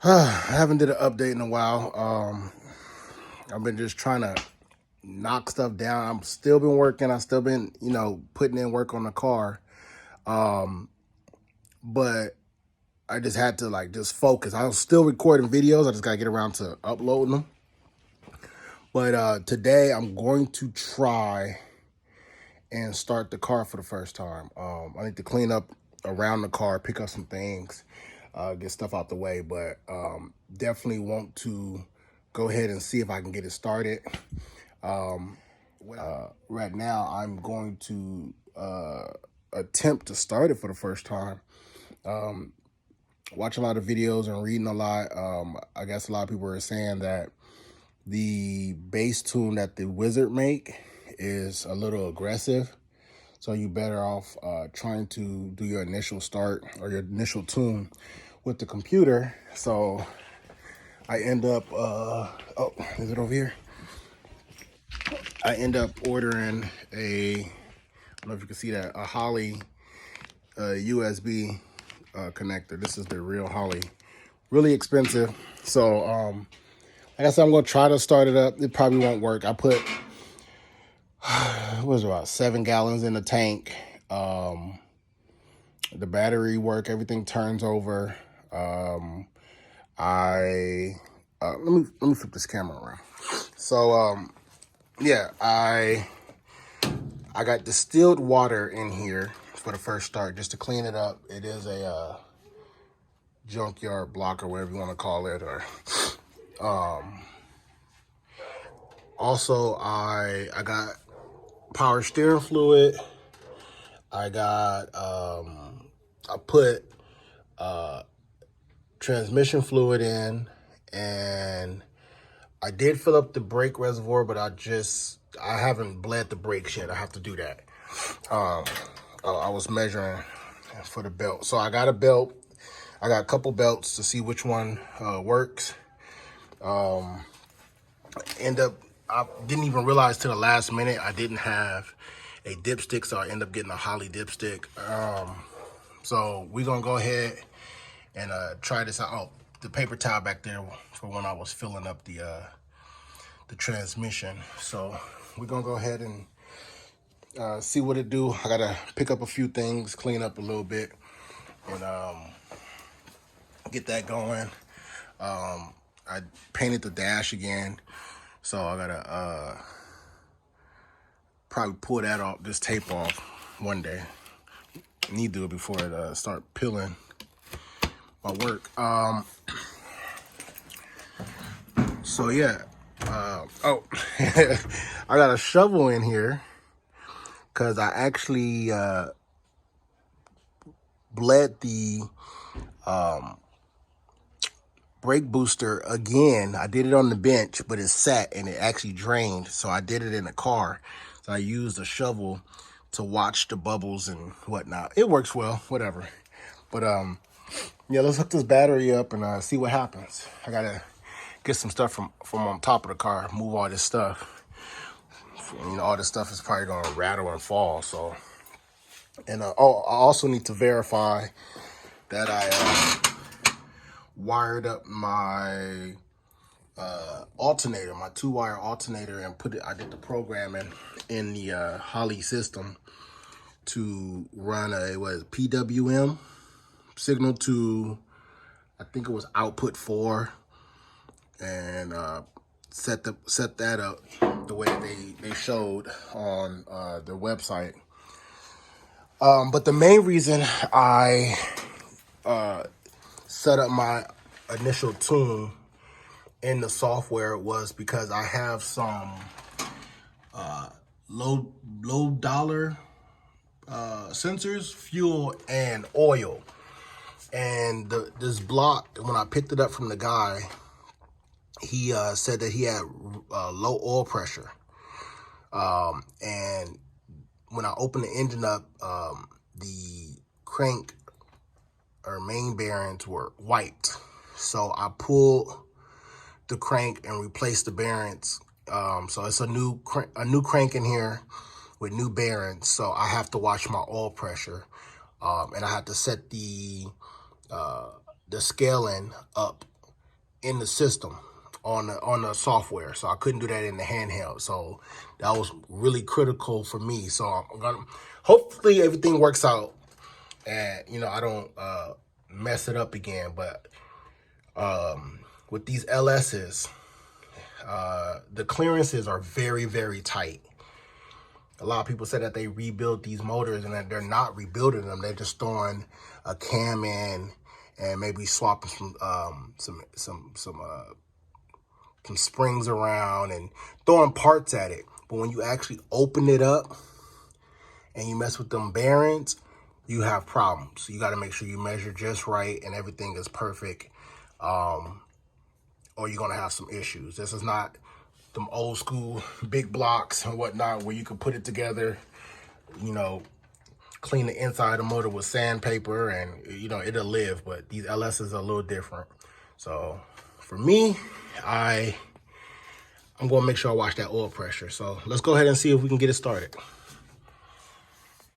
I haven't did an update in a while. I've been just trying to knock stuff down. I'm still been working. I still been, putting in work on the car. Um, but I just had to just focus. I was still recording videos. I just gotta get around to uploading them. But today I'm going to try and start the car for the first time. I need to clean up around the car, pick up some things, get stuff out the way. But definitely want to go ahead and see if I can get it started. Right now, I'm going to attempt to start it for the first time. Watch a lot of videos and reading a lot. I guess a lot of people are saying that the bass tune that the Wizard make is a little aggressive. So you better off trying to do your initial start or your initial tune with the computer. So I end up, oh, is it over here? I end up ordering I don't know if you can see that, a Holly USB connector. This is the real Holly. Really expensive. So like I said, I'm going to try to start it up. It probably won't work. I put, what was it, about 7 gallons in the tank. The battery work, everything turns over. Let me flip this camera around. So yeah, I got distilled water in here for the first start just to clean it up. It is a junkyard block or whatever you want to call it. Or also I got power steering fluid. I got I put transmission fluid in, and I did fill up the brake reservoir, but I haven't bled the brakes yet. I have to do that. I was measuring for the belt. So I got a belt. I got a couple belts to see which one works. I didn't even realize till the last minute I didn't have a dipstick, so I end up getting a Holly dipstick. So we're gonna go ahead and try this out. Oh, the paper towel back there for when I was filling up the transmission. So we're gonna go ahead and see what it do. I gotta pick up a few things, clean up a little bit, and get that going. I painted the dash again, so I gotta probably pull that off, this tape off one day. Need to do it before it start peeling my work. So yeah. Oh, I got a shovel in here because I actually bled the brake booster again. I did it on the bench, but it sat and it actually drained. So I did it in the car. So I used a shovel to watch the bubbles and whatnot. It works well, whatever. But yeah, let's hook this battery up and see what happens. I gotta get some stuff from on top of the car, move all this stuff. All this stuff is probably gonna rattle and fall. So, and I also need to verify that I wired up my alternator, my 2-wire alternator, and I did the programming in the Holly system to run a PWM signal to, I think it was output 4, and set that up the way they showed on their website. But the main reason I set up my initial tune in the software was because I have some low dollar sensors, fuel and oil. And this block, when I picked it up from the guy, he said that he had low oil pressure. And when I opened the engine up, the crank or main bearings were white. So I pulled the crank and replaced the bearings. So it's a new crank in here with new bearings. So I have to watch my oil pressure, and I have to set the scaling up in the system on the software, so I couldn't do that in the handheld. So that was really critical for me. So I'm gonna, hopefully everything works out and I don't mess it up again. But with these LSs, the clearances are very, very tight. A lot of people say that they rebuild these motors, and that they're not rebuilding them. They're just throwing a cam in and maybe swapping some springs around and throwing parts at it. But when you actually open it up and you mess with them bearings, you have problems. So you got to make sure you measure just right and everything is perfect, or you're gonna have some issues. This is not them old school big blocks and whatnot where you can put it together, clean the inside of the motor with sandpaper and it'll live. But these LSs are a little different. So for me, I'm gonna make sure I watch that oil pressure. So let's go ahead and see if we can get it started.